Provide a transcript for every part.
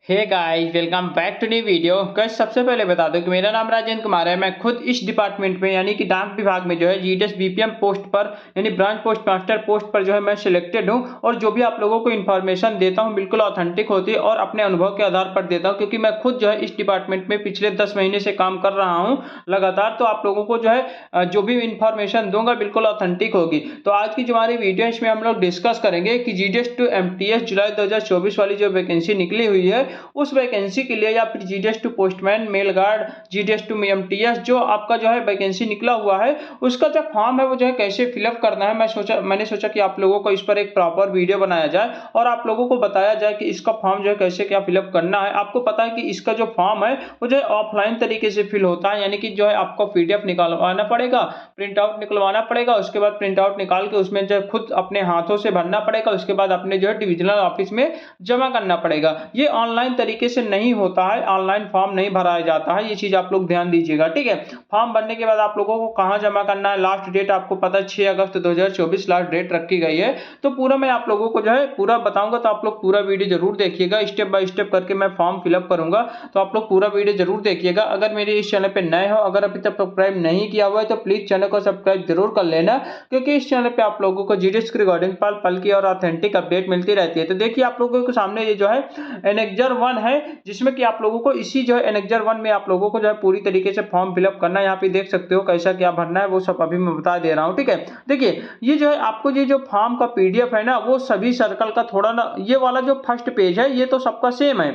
Hey guys, welcome back to new video. Guys, सबसे पहले बता दूं कि मेरा नाम राजेंद्र कुमार है। मैं खुद इस डिपार्टमेंट में यानी कि डाक विभाग में जो है जीडीएस बीपीएम पोस्ट पर यानी ब्रांच पोस्ट मास्टर पोस्ट पर जो है मैं सिलेक्टेड हूं। और जो भी आप लोगों को इन्फॉर्मेशन देता हूं बिल्कुल ऑथेंटिक होती है और अपने अनुभव के आधार पर देता हूं, क्योंकि मैं खुद जो है इस डिपार्टमेंट में पिछले 10 महीने से काम कर रहा हूँ लगातार। तो आप लोगों को जो है जो भी इन्फॉर्मेशन दूंगा बिल्कुल ऑथेंटिक होगी। तो आज की जो हमारी वीडियो है इसमें हम लोग डिस्कस करेंगे कि जीडीएस टू एमटीएस जुलाई 2024 वाली जो वैकेंसी निकली हुई है उस वैकेंसी के लिए, या फिर GDS to postman mail guard, GDS to MTS जो आपका जो है वैकेंसी निकला हुआ है उसका जो फॉर्म है वो जो है कैसे फिलअप करना है। मैंने सोचा कि आप लोगों को इस पर एक प्रॉपर वीडियो बनाया जाए और आप लोगों को बताया जाए कि इसका फॉर्म जो है कैसे क्या फिलअप करना है। आपको पता है कि इसका जो फॉर्म है वो जो है ऑफलाइन तरीके से फिल होता है, यानी कि जो है आपको पीडीएफ निकालवाना पड़ेगा, प्रिंट आउट निकलवाना पड़ेगा। उसके बाद प्रिंट आउट निकाल के उसमें जो खुद अपने हाथों से भरना पड़ेगा। उसके बाद अपने जो है डिविजनल ऑफिस में जमा करना पड़ेगा। ये ऑनलाइन तरीके से नहीं होता है, ऑनलाइन फॉर्म नहीं भराया जाता है। ये चीज आप लोग ध्यान दीजिएगा, ठीक है। फॉर्म भरने के बाद आप लोगों को कहां जमा करना है, लास्ट डेट आपको पता है 6 अगस्त 2024 लास्ट डेट रखी गई है। तो पूरा मैं आप लोगों को जो है पूरा बताऊंगा, तो आप लोग पूरा वीडियो जरूर देखिएगा। स्टेप बाय स्टेप करके मैं फॉर्म फिलअप करूंगा, तो आप लोग पूरा वीडियो जरूर देखिएगा। अगर मेरे इस चैनल पे नए हो, अगर अभी तक सब्सक्राइब नहीं किया हुआ है तो प्लीज चैनल को सब्सक्राइब जरूर कर लेना, क्योंकि इस चैनल पे आप लोगों को जीडीएस के रिगार्डिंग पल पल की और ऑथेंटिक अपडेट मिलती रहती है। तो देखिए आप लोगों के सामने ये जो है एनेक्जर 1 है, जिसमें कि आप लोगों को इसी जो है एनेक्जर 1 में आप लोगों को जो है पूरी तरीके से फॉर्म फिलअप करना है। यहाँ पे देख सकते हो कैसा क्या भरना है, वो सब अभी मैं बता दे रहा हूँ, ठीक है। देखिए ये जो है आपको ये जो फॉर्म का पीडीएफ है ना, वो सभी सर्कल का थोड़ा ना, ये वाला जो फर्स्ट पेज है ये तो सबका सेम है।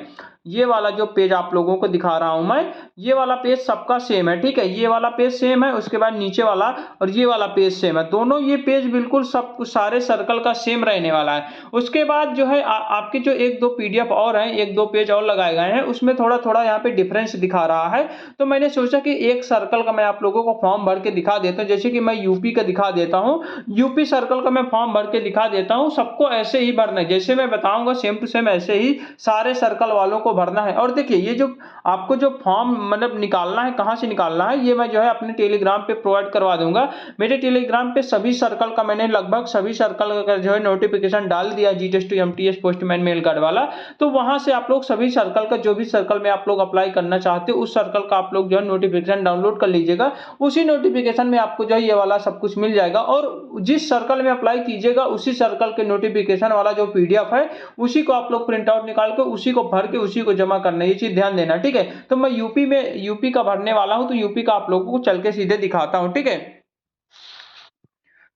ये वाला जो पेज आप लोगों को दिखा रहा हूं मैं, ये वाला पेज सबका सेम है, ठीक है। ये वाला पेज सेम है, उसके बाद नीचे वाला और ये वाला पेज सेम है। दोनों ये पेज बिल्कुल सब सारे सर्कल का सेम रहने वाला है। उसके बाद जो है आपके जो एक दो पीडीएफ और हैं, एक दो पेज और लगाए गए हैं, उसमें थोड़ा थोड़ा यहाँ पे डिफरेंस दिखा रहा है। तो मैंने सोचा कि एक सर्कल का मैं आप लोगों को फॉर्म भर के दिखा देता हूँ। जैसे कि मैं यूपी का दिखा देता हूँ, यूपी सर्कल का मैं फॉर्म भर के दिखा देता हूँ। सबको ऐसे ही भरना है, जैसे मैं बताऊंगा सेम टू सेम ऐसे ही सारे सर्कल वालों को भरना है। और देखिए ये जो आपको जो फॉर्म मतलब निकालना है, कहां से निकालना है, ये मैं जो है अपने टेलीग्राम पे प्रोवाइड करवा दूंगा। मेरे टेलीग्राम पे सभी सर्कल का मैंने लगभग सभी सर्कल का जो है नोटिफिकेशन डाल दिया, GDS to MTS postman mail guard वाला। तो वहां से आप लोग सभी सर्कल का, जो भी सर्कल में आप लोग अप्लाई करना चाहते हो उस सर्कल का आप लोग जो है नोटिफिकेशन डाउनलोड कर लीजिएगा। उसी नोटिफिकेशन में आपको जो है ये वाला सब कुछ मिल जाएगा, और जिस सर्कल में अप्लाई कीजिएगा उसी सर्कल के नोटिफिकेशन वाला जो पीडीएफ है उसी को आप लोग प्रिंट आउट निकाल के उसी को भर के उसी को जमा करना है। ये चीज ध्यान देना, ठीक है। तो मैं यूपी का भरने वाला हूं, तो यूपी का आप लोगों को चल के सीधे दिखाता हूं, ठीक है।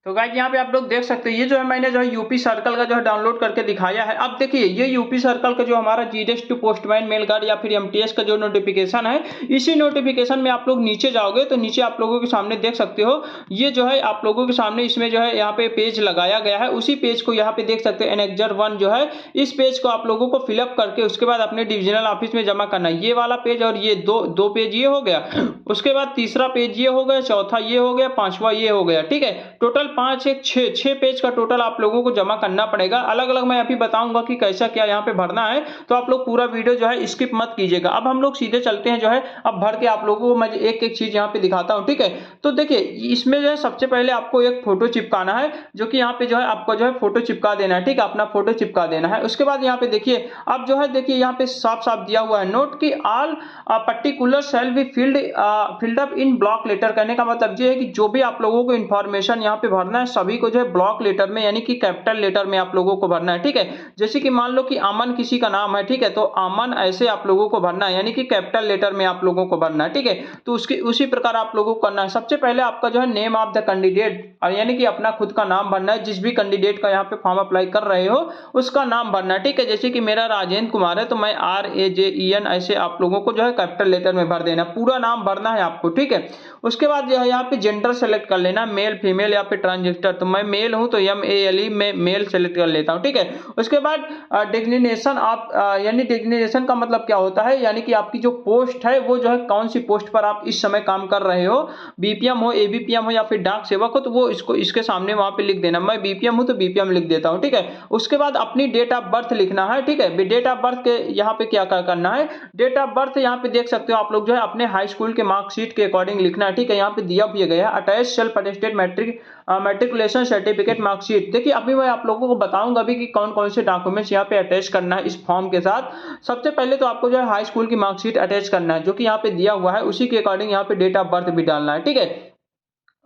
तो गाइस यहाँ पे आप लोग देख सकते हैं, ये जो है मैंने जो है यूपी सर्कल का जो है डाउनलोड करके दिखाया है। अब देखिए ये यूपी सर्कल का जो हमारा GDS to postman mail guard या फिर एमटीएस का जो नोटिफिकेशन है, इसी नोटिफिकेशन में आप लोग नीचे जाओगे तो नीचे आप लोगों के सामने देख सकते हो, ये जो है आप लोगों के सामने इसमें जो है यहाँ पे पेज लगाया गया है। उसी पेज को यहाँ पे देख सकते हैं एनेक्जर 1 जो है, इस पेज को आप लोगों को फिलअप करके उसके बाद अपने डिविजनल ऑफिस में जमा करना है। ये वाला पेज और ये दो पेज ये हो गया, उसके बाद तीसरा पेज ये हो गया, चौथा ये हो गया, पांचवा ये हो गया, ठीक है। टोटल 5 1 6 पेज का टोटल आप लोगों को जमा करना पड़ेगा। अलग अलग मैं अभी बताऊंगा कि कैसा क्या यहाँ पे भरना है, तो आप लोग पूरा वीडियो जो है स्किप मत कीजिएगा। अब हम लोग सीधे चलते हैं जो है, अब भर के आप लोगों को मैं एक एक चीज यहाँ पे दिखाता हूँ, ठीक है। तो देखिए इसमें जो है सबसे पहले आपको एक फोटो चिपकाना है, जो कि यहाँ पे जो है आपको जो है फोटो चिपका देना है, ठीक है। अपना फोटो चिपका देना है। उसके बाद यहाँ पे देखिए अब जो है, देखिए यहाँ पे साफ साफ दिया हुआ है नोट की all particular shall be filled up in block letter. कहने का मतलब ये है कि जो भी आप लोगों को इन्फॉर्मेशन यहाँ पे भरना है सभी को जो है ब्लॉक लेटर में यानी कि कैपिटल लेटर में आप लोगों को भरना है, ठीक है। जैसे कि मान लो कि अमन किसी का नाम है, ठीक है, तो अमन ऐसे आप लोगों को भरना है, यानी कि कैपिटल लेटर में आप लोगों को भरना है, ठीक है। तो उसकी उसी प्रकार आप लोगों को करना है। सबसे पहले आपका जो है नेम ऑफ द कैंडिडेट, यानी कि अपना खुद का नाम भरना है। जिस भी कैंडिडेट का यहाँ पे फॉर्म अप्लाई कर रहे हो उसका नाम भरना है, ठीक है। जैसे कि मेरा राजेंद्र कुमार है, तो मैं RAJEN ऐसे आप लोगों को जो है कैपिटल लेटर में भर देना, पूरा नाम भरना है आपको, ठीक है। उसके बाद जो है यहाँ पे जेंडर सेलेक्ट कर लेना, मेल फीमेल या फिर ट्रांसजेंडर। तो मैं मेल हूं तो MALE में मेल सेलेक्ट कर लेता हूं, ठीक है। उसके बाद डिग्नेशन आप यानी डिग्नेशन का मतलब क्या होता है, यानी कि आपकी जो पोस्ट है वो जो है कौन सी पोस्ट पर आप इस समय काम कर रहे हो, बीपीएम हो, ABPM हो या फिर डाक सेवक हो, तो वो इसको इसके सामने वहां पे लिख देना। मैं BPM हूं तो BPM लिख देता हूं, ठीक है। उसके बाद अपनी डेट ऑफ बर्थ लिखना है, ठीक है। डेट ऑफ बर्थ के यहाँ पे क्या करना है, डेट ऑफ बर्थ यहाँ पे देख सकते हो आप लोग जो है अपने हाई स्कूल के मार्कशीट के अकॉर्डिंग लिखना है, ठीक है। यहाँ पे दिया भी गया है attach self attested matric matriculation certificate, marksheet. देखिए अभी मैं आप लोगों को बताऊंगा अभी कि कौन कौन से डॉक्यूमेंट्स यहाँ पे अटैच करना है इस फॉर्म के साथ। सबसे पहले तो आपको जो है हाई स्कूल की मार्कशीट अटैच करना है, जो कि यहाँ पे दिया हुआ है, उसी के अकॉर्डिंग यहाँ पे डेट ऑफ बर्थ भी डालना है, ठीक है।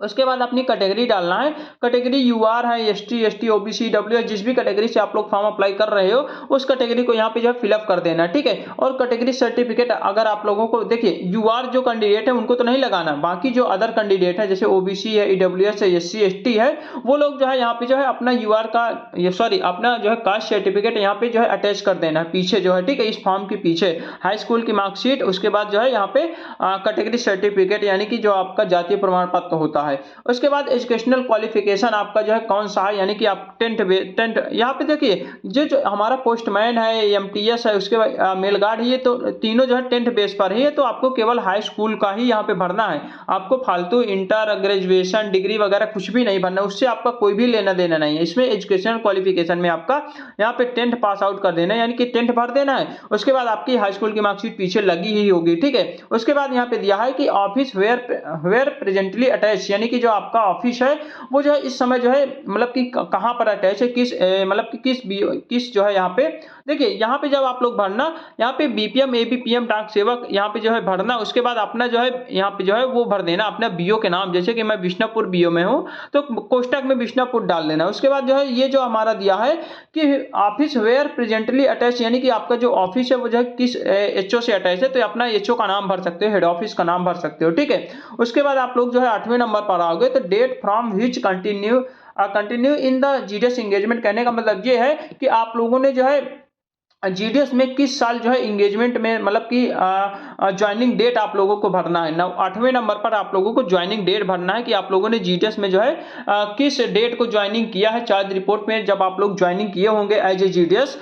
उसके बाद अपनी कैटेगरी डालना है, कैटेगरी यूआर है, एसटी, ओबीसी, डब्ल्यू, जिस भी कैटेगरी से आप लोग फॉर्म अप्लाई कर रहे हो उस कैटेगरी को यहाँ पे जो है फिलअप कर देना है, ठीक है। और कैटेगरी सर्टिफिकेट अगर आप लोगों को, देखिए यूआर जो कैंडिडेट है उनको तो नहीं लगाना, बाकी जो अदर कैंडिडेट है जैसे ओबीसी है, ईडब्ल्यूएस है, एससी एसटी है, वो लोग जो है यहाँ पे जो है अपना यूआर का अपना जो है कास्ट सर्टिफिकेट यहाँ पे जो है अटैच कर देना है पीछे जो है, ठीक है, इस फॉर्म के पीछे हाई स्कूल की मार्कशीट, उसके बाद जो है यहाँ पे कैटेगरी सर्टिफिकेट यानी कि जो आपका जातीय प्रमाण पत्र होता है। उसके बाद एजुकेशनल क्वालिफिकेशन आपका जो है कौन सा है, यानी कि आप टेंथ यहाँ पे देखिए जो हमारा पोस्टमैन है, एमटीएस है, उसके बाद मेल गार्ड है, ये तो तीनों जो है 10th बेस पर है, तो आपको केवल हाई स्कूल का ही यहाँ पे भरना है। आपको फालतू इंटर, ग्रेजुएशन, डिग्री वगैरह कुछ भी नहीं भरना, उससे आपका कोई भी लेना देना नहीं है। इसमें एजुकेशनल क्वालिफिकेशन में आपका यहाँ पे 10th पास आउट कर देना है, यानी कि 10th भर देना है। उसके बाद आपकी हाई स्कूल की मार्कशीट पीछे लगी ही होगी, ठीक है। उसके बाद यहाँ पे दिया है कि ऑफिस वेयर प्रेजेंटली अटैच, यानी कि जो आपका ऑफिस है वो जो है इस समय जो है मतलब कि कहां पर अटैच है, किस मतलब कि किस जो है यहाँ पे देखिए यहाँ पे जब आप लोग भरना, यहाँ पे बीपीएम एबीपीएम डाक सेवक यहाँ पे जो है भरना। उसके बाद अपना जो है यहाँ पे जो है वो भर देना अपना बीओ के नाम, जैसे कि मैं बिशनापुर बीओ में हूँ तो कोष्टक में बिशनापुर डाल देना। उसके बाद जो है ये जो हमारा दिया है कि ऑफिस वेयर प्रेजेंटली अटैच, यानी कि आपका जो ऑफिस है वो जो है किस एचओ से अटैच है, तो अपना एचओ का नाम भर सकते हो, हेड ऑफिस का नाम भर सकते हो, ठीक है। उसके बाद आप लोग जो है 8वें नंबर पर आओगे तो date from which continue in the GDS engagement, कहने का मतलब ये है कि आप लोगों ने जो है जीडीएस में किस साल जो है इंगेजमेंट में मतलब कि ज्वाइनिंग डेट आप लोगों को भरना है। 8वें नंबर पर आप लोगों को ज्वाइनिंग डेट भरना है कि आप लोगों ने जीडीएस में जो है किस डेट को ज्वाइनिंग किया है। चार्ज रिपोर्ट में जब आप लोग ज्वाइनिंग किए होंगे एज ए जीडीएस,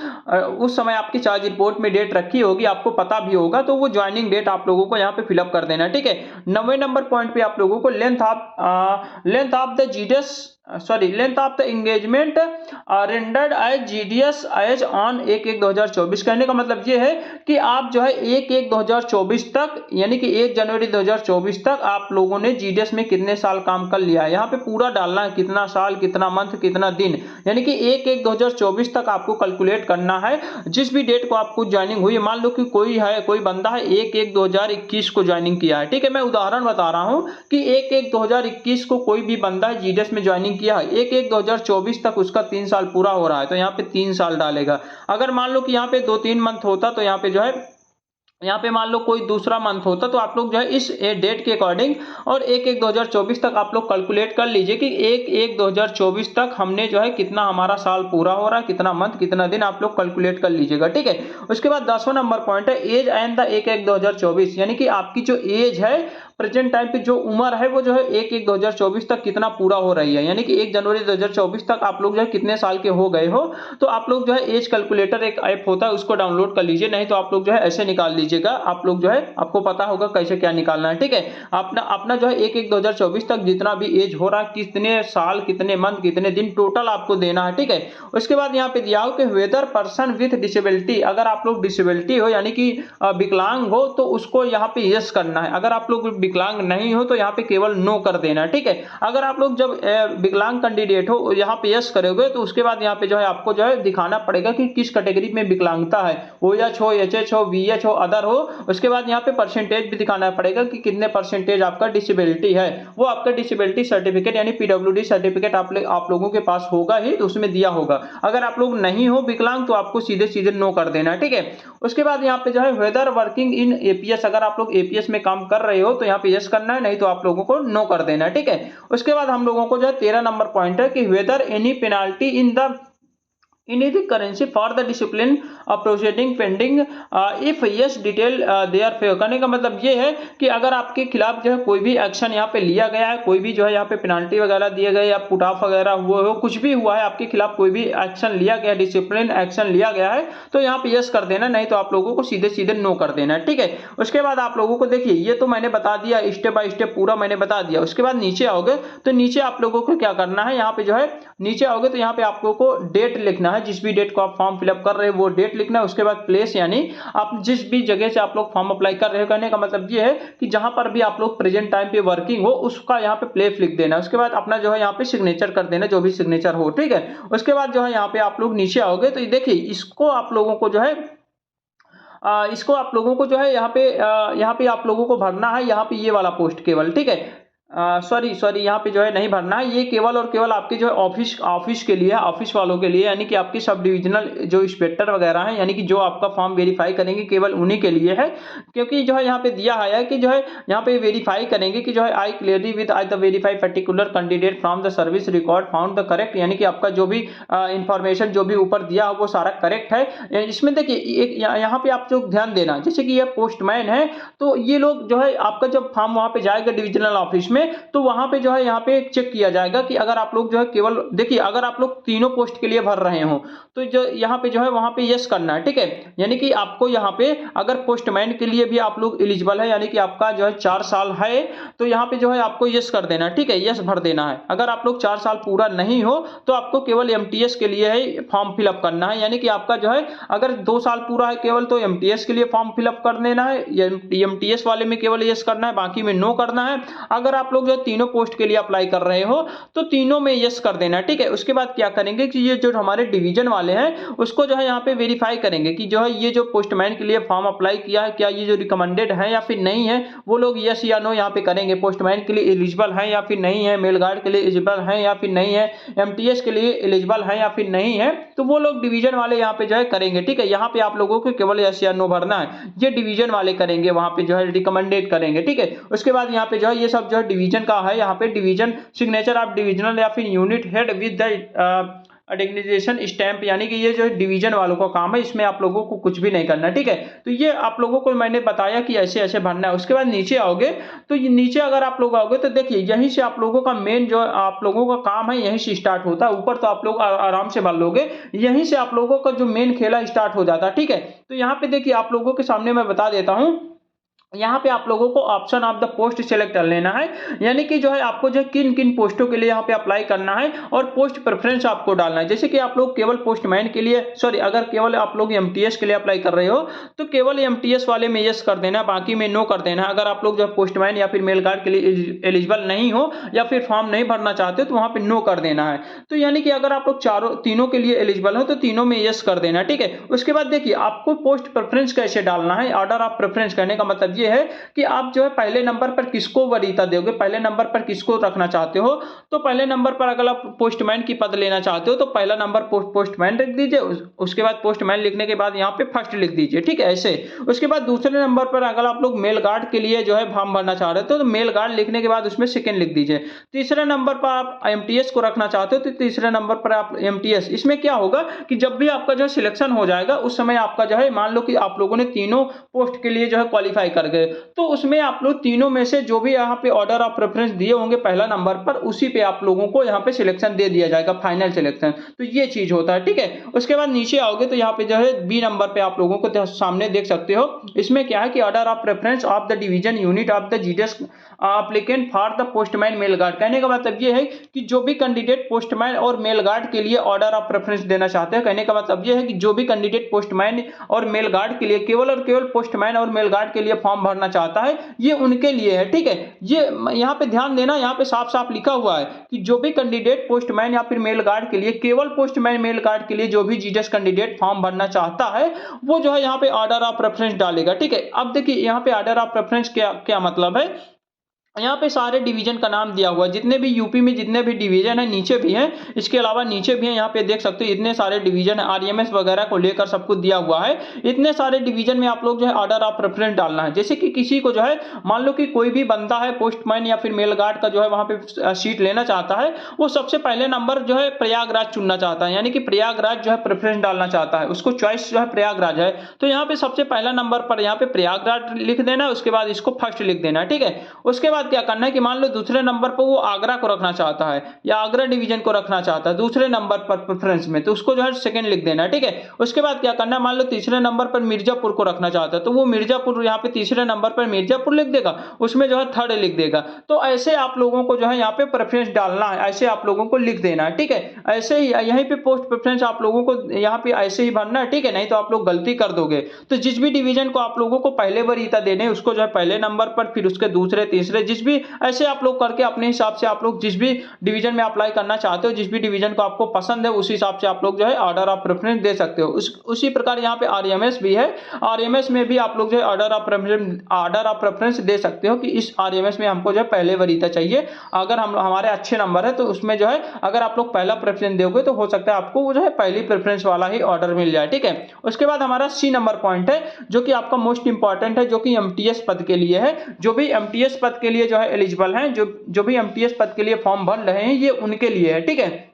उस समय आपकी चार्ज रिपोर्ट में डेट रखी होगी, आपको पता भी होगा, तो वो ज्वाइनिंग डेट आप लोगों को यहाँ पे फिलअप कर देना है, ठीक है। 9वें नंबर पॉइंट पे आप लोगों को length of the GDS length of the engagement rendered as GDS as on 1/1/2024, कहने का मतलब ये है कि आप जो है 1/1/2024 तक, यानी कि 1 जनवरी 2024 तक आप लोगों ने जीडीएस में कितने साल काम कर लिया है, यहाँ पे पूरा डालना है, कितना साल, कितना मंथ, कितना दिन, यानी कि 1/1/2024 तक आपको कैलकुलेट करना है। जिस भी डेट को आपको ज्वाइनिंग हुई है, मान लो कि कोई बंदा है 1/1/2021 को ज्वाइनिंग किया है, ठीक है, मैं उदाहरण बता रहा हूँ कि 1/1/2021 को कोई भी बंदा है जीडीएस में ज्वाइनिंग किया है, 1/1/2024 तक उसका 3 साल पूरा हो रहा है, तो यहाँ पे 3 साल डालेगा। अगर मान लो कि यहाँ पे 2-3 मंथ होता तो यहाँ पे जो है यहाँ पे मान लो कोई दूसरा मंथ होता तो आप लोग जो है इस डेट के अकॉर्डिंग और 1/1/2024 तक आप लोग कैलकुलेट कर लीजिए कि 1/1/2024 तक हमने जो है कितना हमारा साल पूरा हो रहा है, कितना मंथ, कितना दिन, आप लोग कैलकुलेट कर लीजिएगा, ठीक है। उसके बाद 10वां नंबर पॉइंट है एज एंड द 1/1/2024, यानी कि आपकी जो एज है प्रेजेंट टाइम पे जो उम्र है वो जो है 1/1/2024 तक कितना पूरा हो रही है, यानी कि 1 जनवरी 2024 तक आप लोग जो है कितने साल के हो गए हो। तो आप लोग जो है एज कैलकुलेटर एक ऐप होता है उसको डाउनलोड कर लीजिए, नहीं तो आप लोग जो है ऐसे निकाल लीजिएगा, आप लोग जो है आपको पता होगा कैसे क्या निकालना है, ठीक है। अपना जो है 1/1/2024 तक जितना भी एज हो रहा है, कितने साल, कितने मंथ, कितने दिन टोटल आपको देना है, ठीक है। उसके बाद यहाँ पे दिया हो कि वेदर पर्सन विथ डिसेबिलिटी, अगर आप लोग डिसेबिलिटी हो यानी कि विकलांग हो तो उसको यहाँ पे यस करना है, अगर आप लोग विकलांग नहीं हो तो यहाँ पे केवल नो कर देना, ठीक है। अगर आप लोग जब विकलांग कैंडिडेट हो यहाँ पे यस करोगे तो उसके बाद यहाँ पे जो है आपको जो है दिखाना पड़ेगा कि किस कैटेगरी में विकलांगता है, ओएच हो, एचएच हो, वीएच हो, अदर हो। उसके बाद यहाँ पे परसेंटेज भी दिखाना पड़ेगा कि कितने परसेंटेज आपका डिसेबिलिटी है, वो आपका डिसेबिलिटी सर्टिफिकेट यानी पीडब्ल्यूडी सर्टिफिकेट आप लोगों के पास होगा ही, तो उसमें दिया होगा। अगर आप लोग नहीं हो विकलांग तो आपको सीधे नो कर देना है, ठीक है। उसके बाद यहाँ पे जो है वेदर वर्किंग इन एपीएस, अगर आप लोग एपीएस में काम कर रहे हो तो यहाँ पे यस करना है, नहीं तो आप लोगों को नो कर देना है, ठीक है। उसके बाद हम लोगों को जो है 13 नंबर पॉइंट है कि whether any penalty in the currency for the discipline proceeding pending if yes detail their favor, करने का मतलब ये है कि अगर आपके खिलाफ जो है कोई भी एक्शन यहाँ पे लिया गया है, कोई भी जो है यहाँ पे पेनाल्टी वगैरह दिए गए या पुट ऑफ वगैरह हुए हो, कुछ भी हुआ है, आपके खिलाफ कोई भी एक्शन लिया गया, डिसिप्लिन एक्शन लिया गया है, तो यहाँ पे यस कर देना, नहीं तो आप लोगों को सीधे नो कर देना है, ठीक है। उसके बाद आप लोगों को देखिए ये तो मैंने बता दिया, स्टेप बाय स्टेप पूरा मैंने बता दिया। उसके बाद नीचे आओगे तो नीचे आप लोगों को क्या करना है, यहाँ पे जो है नीचे आओगे तो यहाँ पे आप लोगों को डेट लिखना है है, जिस भी डेट को आप फॉर्म फिलअप कर रहे हो वो डेट लिखना है। उसके बाद प्लेस यानी आप जिस भी जगह से आप लोग फॉर्म अप्लाई कर रहे हो, कहने का मतलब ये है कि जहां पर भी आप लोग प्रेजेंट टाइम पे वर्किंग हो उसका यहाँ पे प्लेस लिख देना है। उसके बाद अपना जो है यहाँ पे सिग्नेचर कर देना, जो भी सिग्नेचर हो, ठीक है। उसके बाद जो है यहाँ पे आप लोग नीचे आओगे तो देखिए इसको आप लोगों को जो है यहाँ पे आप लोगों को भरना है, यहाँ पे ये वाला पोस्ट केवल, ठीक है। सॉरी यहाँ पे जो है नहीं भरना है, ये केवल और केवल आपके जो है ऑफिस के लिए, ऑफिस वालों के लिए, यानी कि आपकी सब डिविजनल जो इंस्पेक्टर वगैरह हैं, यानी कि जो आपका फॉर्म वेरीफाई करेंगे केवल उन्हीं के लिए है। क्योंकि जो है यहाँ पे दिया है कि जो है यहाँ पे वेरीफाई करेंगे कि जो है I clearly with I the verify particular candidate from the service record found the correct, यानी कि आपका जो भी इंफॉर्मेशन जो भी ऊपर दिया है वो सारा करेक्ट है। इसमें देखिए यहाँ पे आप जो ध्यान देना, जैसे कि ये पोस्टमैन है तो ये लोग जो है आपका जब फॉर्म वहां पे जाएगा डिविजनल ऑफिस में तो वहां पे जो है यहाँ पे चेक किया जाएगा कि अगर आप लोग जो है केवल देखिए अगर आप लोग तीनों पोस्ट के लिए भर रहे हो तो जो यहाँ पे जो है वहां पे यस करना है, ठीक है। यानी कि आपको यहाँ पे अगर पोस्टमैन के लिए भी आप लोग एलिजिबल है, यानी कि आपका जो है 4 साल है तो यहाँ पे जो है आपको यस कर देना है, ठीक है, यस भर देना है। अगर आप लोग 4 साल पूरा नहीं हो तो आपको केवल एमटीएस के लिए है फॉर्म फिलअप करना है, यानी कि आपका जो है अगर 2 साल पूरा है केवल तो एमटीएस के लिए फॉर्म फिलअप कर देना है, एमटीएस वाले में केवल यस करना है, बाकी में नो करना है। अगर आप लोग जो तीनों पोस्ट के लिए अप्लाई कर रहे हो तो तीनों में यस कर देना, ठीक है। उसके बाद क्या करेंगे कि ये जो हमारे डिवीजन वाले हैं उसको जो है यहाँ पे वेरीफाई करेंगे कि जो है ये जो पोस्टमैन के लिए फॉर्म अप्लाई किया है क्या ये जो रिकमेंडेड है या फिर नहीं है, वो लोग यस या नो यहाँ पे करेंगे। पोस्टमैन के लिए एलिजिबल है या फिर नहीं है, मेल गार्ड के लिए एलिजिबल है या फिर नहीं है, एमटीएस के लिए एलिजिबल है या फिर नहीं है, तो वो लोग डिवीजन वाले यहाँ पे जो है करेंगे, ठीक है। यहाँ पे आप लोगों को केवल यस या नो भरना है, ये डिवीजन वाले करेंगे, वहां पे जो है रिकमेंडेड करेंगे, ठीक है। उसके बाद यहाँ पे जो है ये सब जो है डिवीजन का है, यहाँ पे डिवीजन सिग्नेचर ऑफ डिविजनल या फिर unit head with the designation stamp, यानी कि ये जो डिवीजन वालों का काम है, इसमें आप लोगों को कुछ भी नहीं करना, ठीक है। तो ये आप लोगों को मैंने बताया कि ऐसे ऐसे भरना है। उसके बाद नीचे आओगे तो नीचे अगर आप लोग आओगे तो देखिए यहीं से आप लोगों का मेन जो आप लोगों का काम है यहीं से स्टार्ट होता है। ऊपर तो आप लोग आराम से भर लोगे, यहीं से आप लोगों का जो मेन खेला स्टार्ट हो जाता है, ठीक है। तो यहाँ पे देखिए आप लोगों के सामने मैं बता देता हूँ, यहाँ पे आप लोगों को option of the post select कर लेना है, यानी कि जो है आपको जो किन किन पोस्टों के लिए यहाँ पे अप्लाई करना है और पोस्ट प्रेफरेंस आपको डालना है। जैसे कि आप लोग केवल पोस्टमैन के लिए अगर केवल आप लोग एमटीएस के लिए अप्लाई कर रहे हो तो केवल एमटीएस वाले में यस कर देना, बाकी में नो कर देना। अगर आप लोग जो पोस्टमैन या फिर मेल गार्ड के लिए एलिजिबल नहीं हो या फिर फॉर्म नहीं भरना चाहते हो तो वहां पर नो कर देना है। तो यानी कि अगर आप लोग तीनों के लिए एलिजिबल हो तो तीनों में यस कर देना, ठीक है। उसके बाद देखिए आपको पोस्ट प्रेफरेंस कैसे डालना है, ऑर्डर ऑफ प्रेफरेंस करने का मतलब ये है कि आप जो है पहले नंबर पर किसको वरीयता दोगे, पहले नंबर पर किसको रखना चाहते हो। तो पहले नंबर पर अगर आप पोस्टमैन की पद लेना चाहते हो तो पहला नंबर पोस्टमैन लिख दीजिए, उसके बाद पोस्टमैन लिखने के बाद यहाँ पे फर्स्ट लिख दीजिए, ठीक है, ऐसे। उसके बाद दूसरे नंबर पर अगर आप लोग मेल गार्ड के लिए जो है फॉर्म भरना चाह रहे हो तो मेल गार्ड लिखने के बाद उसमें सेकंड लिख दीजिए। तीसरे नंबर पर आप एमटीएस को रखना चाहते हो तो तीसरे नंबर पर आप एमटीएस। इसमें क्या होगा कि जब भी आपका जो सिलेक्शन हो जाएगा उस समय आपका जो है मान लो कि आप लोगों ने तीनों पोस्ट के लिए जो है क्वालिफाई कर गए तो उसमें आप लोग तीनों में से जो भी यहाँ पे ऑर्डर ऑफ प्रेफरेंस दिए होंगे पहला नंबर पर, उसी पे आप लोगों को यहाँ पे सिलेक्शन दे दिया जाएगा, फाइनल सिलेक्शन। तो ये चीज होता है, ठीक है। उसके बाद नीचे आओगे तो यहाँ पे जो है बी नंबर पे आप लोगों को सामने देख सकते हो, इसमें क्या है कि order of preference of the division unit of the GDS applicant for the postman mail guard. कहने का मतलब ये है कि जो भी कैंडिडेट पोस्टमैन और मेल गार्ड के लिए ऑर्डर ऑफ प्रेफरेंस देना चाहते हैं, कहने का मतलब ये है कि जो भी कैंडिडेट पोस्टमैन और मेल गार्ड के लिए केवल और केवल पोस्टमैन और मेल गार्ड के लिए फॉर्म भरना चाहता है, ये उनके लिए है, ठीक है। ये यहाँ पे ध्यान देना, यहाँ पे साफ साफ लिखा हुआ है कि जो भी कैंडिडेट पोस्टमैन या फिर मेल गार्ड के लिए केवल पोस्टमैन मेल गार्ड के लिए जो भी जीडीएस कैंडिडेट फॉर्म भरना चाहता है वो जो है यहाँ पे ऑर्डर ऑफ प्रेफरेंस डालेगा, ठीक है। अब देखिए यहाँ पे ऑर्डर ऑफ प्रेफरेंस क्या मतलब है, यहाँ पे सारे डिवीजन का नाम दिया हुआ है, जितने भी यूपी में जितने भी डिवीजन है नीचे भी हैं, इसके अलावा नीचे भी हैं, यहाँ पे देख सकते हो इतने सारे डिवीजन है, आरएमएस वगैरह को लेकर सब कुछ दिया हुआ है। इतने सारे डिवीजन में आप लोग जो है ऑर्डर ऑफ प्रेफरेंस डालना है। जैसे कि किसी को जो है मान लो कि कोई भी बंदा है पोस्टमैन या फिर मेल गार्ड का जो है वहां पे सीट लेना चाहता है, वो सबसे पहले नंबर जो है प्रयागराज चुनना चाहता है, यानी कि प्रयागराज जो है प्रेफरेंस डालना चाहता है, उसको चॉइस जो है प्रयागराज है, तो यहाँ पे सबसे पहला नंबर पर यहाँ पे प्रयागराज लिख देना, उसके बाद इसको फर्स्ट लिख देना, ठीक है। उसके बाद बाद क्या करना है कि मान लो दूसरे नंबर पर वो आगरा को रखना चाहता है या आगरा डिवीजन को रखना चाहता है दूसरे नंबर पर प्रेफरेंस में, तो उसको जो है सेकंड लिख देना है, ठीक है। उसके बाद क्या करना है, मान लो तीसरे नंबर पर मिर्जापुर को रखना चाहता है तो वो मिर्जापुर यहाँ पे तीसरे नंबर पर मिर्जापुर लिख देगा, उसमें जो है थर्ड लिख देगा। तो ऐसे आप लोगों को जो है यहाँ पे प्रेफरेंस डालना है, ऐसे आप लोगों को लिख देना है, ठीक है। ऐसे ही यहीं पे पोस्ट प्रेफरेंस आप लोगों को यहाँ पे ऐसे ही भरना है, ठीक है, नहीं तो आप लोग गलती कर दोगे। तो जिस भी डिवीजन को आप लोगों को पहले वरीयता देने उसको जो है पहले नंबर पर, फिर उसके दूसरे तीसरे, जिस भी ऐसे आप लोग करके अपने हिसाब से आप लोग जिस भी डिवीजन में अप्लाई करना चाहते हो, जिस भी डिवीजन को आपको पसंद है उस हिसाब से आप लोग जो है ऑर्डर ऑफ प्रेफरेंस दे सकते हो। उसी प्रकार यहाँ पे आरएमएस भी है, आरएमएस में भी आप लोग जो है ऑर्डर ऑफ प्रेफरेंस दे सकते हो कि इस आरएमएस में हमको जो है पहले वरीयता चाहिए। अगर हम हमारे अच्छे नंबर है तो उसमें जो है अगर आप लोग पहला प्रेफरेंस दोगे तो हो सकता है आपको वो जो है पहली प्रेफरेंस वाला ही ऑर्डर मिल जाए, ठीक है। उसके बाद हमारा सी नंबर पॉइंट है जो कि आपका मोस्ट इंपॉर्टेंट है, जो कि एमटीएस पद के लिए है। जो भी एमटीएस पद के लिए जो है एलिजिबल हैं, जो भी एमटीएस पद के लिए फॉर्म भर रहे हैं ये उनके लिए है, ठीक है।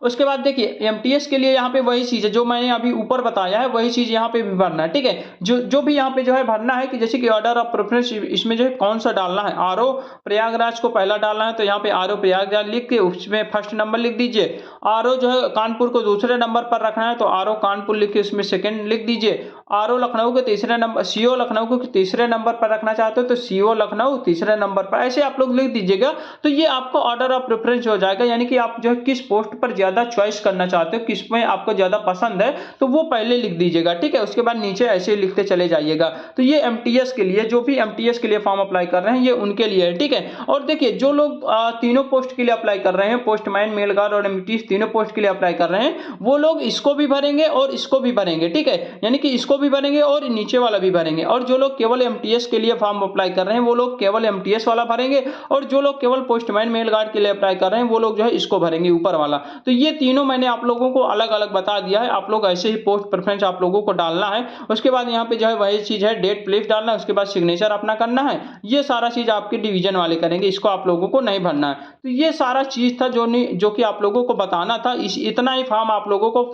उसके बाद देखिए एमटीएस के लिए यहाँ पे वही चीज है जो मैंने अभी ऊपर बताया है, वही चीज यहाँ पे भी भरना है, ठीक है। जो भी यहाँ पे जो है भरना है कि जैसे कि ऑर्डर ऑफ प्रेफरेंस इसमें जो है कौन सा डालना है, आरओ प्रयागराज को पहला डालना है तो यहाँ पे आरओ प्रयागराज लिख के उसमें फर्स्ट नंबर लिख दीजिए। आरओ जो है कानपुर को दूसरे नंबर पर रखना है तो आरओ कानपुर लिख के उसमें सेकंड लिख दीजिए। आरओ लखनऊ के तीसरे नंबर, सीओ लखनऊ को तीसरे नंबर पर रखना चाहते हो तो सीओ लखनऊ तीसरे नंबर पर, ऐसे आप लोग लिख दीजिएगा। तो ये आपको ऑर्डर ऑफ प्रेफरेंस हो जाएगा, यानी कि आप जो है किस पोस्ट पर ज्यादा चॉइस करना चाहते हो, किस में आपको ज्यादा पसंद है तो वो पहले लिख दीजिएगा, ठीक है। उसके बाद नीचे ऐसे लिखते चले जाइएगा। तो ये एमटीएस के लिए, जो भी एमटीएस के लिए फॉर्म अप्लाई कर रहे हैं ये उनके लिए है, ठीक है। और देखिए जो लोग तीनों पोस्ट के लिए अप्लाई कर रहे हैं, पोस्टमैन, मेल गार्ड और एमटीएस तीनों पोस्ट के लिए अप्लाई कर रहे हैं, वो लोग इसको भी भरेंगे और इसको भी भरेंगे, ठीक है। यानी कि इसको भी भरेंगे और नीचे वाला भी भरेंगे। और जो लोग केवल एमटीएस के लिए फॉर्म अप्लाई कर रहे हैं वो लोग केवल एमटीएस वाला भरेंगे, और जो लोग केवल पोस्टमैन, मेल गार्ड के लिए अप्लाई कर रहे हैं वो लोग जो है इसको भरेंगे, ऊपर वाला। तो ये तीनों मैंने आप लोगों को अलग अलग बता दिया है, आप लोग ऐसे ही पोस्ट प्रेफरेंस आप लोगों को डालना है। उसके बाद यहाँ पे जो है वही चीज है, डेट प्लेस डालना है, उसके बाद सिग्नेचर अपना करना है। ये सारा चीज आपके डिवीजन वाले करेंगे, इसको आप लोगों को नहीं भरना है। तो ये सारा चीज था जो कि आप लोगों को बताना था। इतना ही फॉर्म आप लोगों को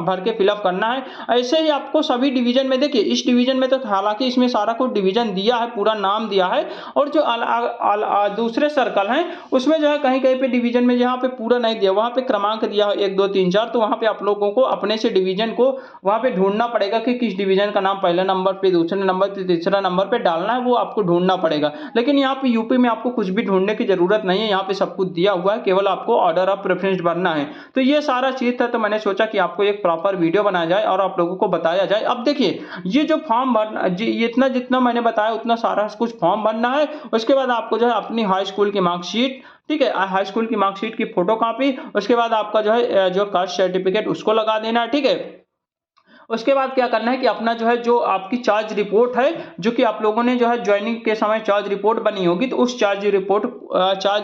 भर के फिलअप करना है। ऐसे ही आपको सभी डिवीजन में, देखिए इस डिवीजन में तो हालांकि इसमें सारा कुछ डिवीजन दिया है, पूरा नाम दिया है, और जो दूसरे सर्कल हैं उसमें जो है कहीं कहीं पे डिवीजन में जहाँ पे पूरा नहीं दिया वहां पे क्रमांक दिया है 1 2 3 4, तो वहां पे आप लोगों को अपने से डिवीजन को वहां पे ढूंढना पड़ेगा कि किस डिवीजन का नाम पहले नंबर पे, दूसरे नंबर पे, तीसरा नंबर पे डालना है, वो आपको ढूंढना पड़ेगा। लेकिन यहाँ पे यूपी में आपको कुछ भी ढूंढने की जरूरत नहीं है, यहाँ पे सब कुछ दिया हुआ है, केवल आपको ऑर्डर ऑफ प्रेफरेंस भरना है। तो ये सारा चीज था, तो मैंने सोचा कि आपको एक प्रॉपर वीडियो बनाया जाए और आप लोगों को बताया जाए। अब देखिए ये जो फॉर्म भरना, इतना जितना मैंने बताया उतना सारा कुछ फॉर्म भरना है। उसके बाद आपको जो है अपनी हाई स्कूल की मार्कशीट, ठीक है, हाई स्कूल की मार्कशीट की फोटो कॉपी, उसके बाद आपका जो है जो कास्ट सर्टिफिकेट उसको लगा देना है, ठीक है। उसके बाद क्या करना है कि अपना जो है जो आपकी चार्ज रिपोर्ट है, जो कि आप लोगों ने जो है ज्वाइनिंग के समय चार्ज रिपोर्ट बनी होगी, तो उस चार्ज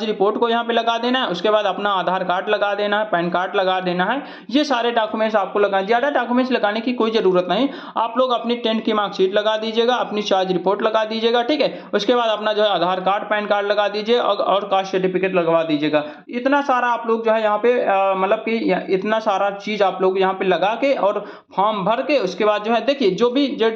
रिपोर्ट को यहाँ पे लगा देना है। उसके बाद अपना आधार कार्ड लगा देना है, पैन कार्ड लगा देना है। ये सारे डॉक्यूमेंट्स आपको लगा, ज्यादा डॉक्यूमेंट्स लगाने की कोई जरूरत नहीं, आप लोग अपनी 10th की मार्कशीट लगा दीजिएगा, अपनी चार्ज रिपोर्ट लगा दीजिएगा, ठीक है। उसके बाद अपना जो है आधार कार्ड, पैन कार्ड लगा दीजिए और कास्ट सर्टिफिकेट लगवा दीजिएगा। इतना सारा आप लोग जो है यहाँ पे मतलब कि इतना सारा चीज आप लोग यहाँ पे लगा के और फॉर्म भर के, उसके बाद जो है देखिए जो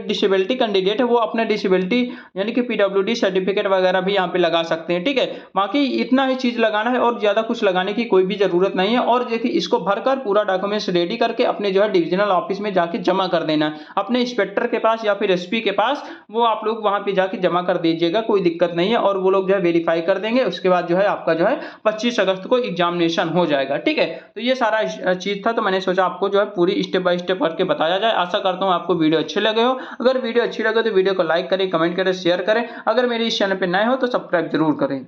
डिसेबिलिटी कैंडिडेट है वो अपने डिसेबिलिटी यानी कि पीडब्ल्यूडी सर्टिफिकेट वगैरह भी यहाँ पे लगा सकते हैं, ठीक है। बाकी इतना ही चीज लगाना है और ज्यादा कुछ लगाने की कोई भी जरूरत नहीं है। और देखिए इसको भरकर पूरा डॉक्यूमेंट्स रेडी करके अपने जो है डिविजनल ऑफिस में जाके जमा कर देना है, अपने इंस्पेक्टर के पास या फिर एसपी के पास, वो आप लोग वहां पे जाके जमा कर दीजिएगा, कोई दिक्कत नहीं है। और वो लोग जो है वेरीफाई कर देंगे। उसके बाद जो है आपका जो है 25 अगस्त को एग्जामिनेशन हो जाएगा, ठीक है। तो ये सारा चीज था, तो मैंने सोचा आपको जो है पूरी स्टेप बाय स्टेप करके बताया जाए। आशा करता हूं आपको वीडियो अच्छे लगे हो। अगर वीडियो अच्छी लगे तो वीडियो को लाइक करें, कमेंट करें, शेयर करें। अगर मेरे इस चैनल पे नए हो तो सब्सक्राइब जरूर करें।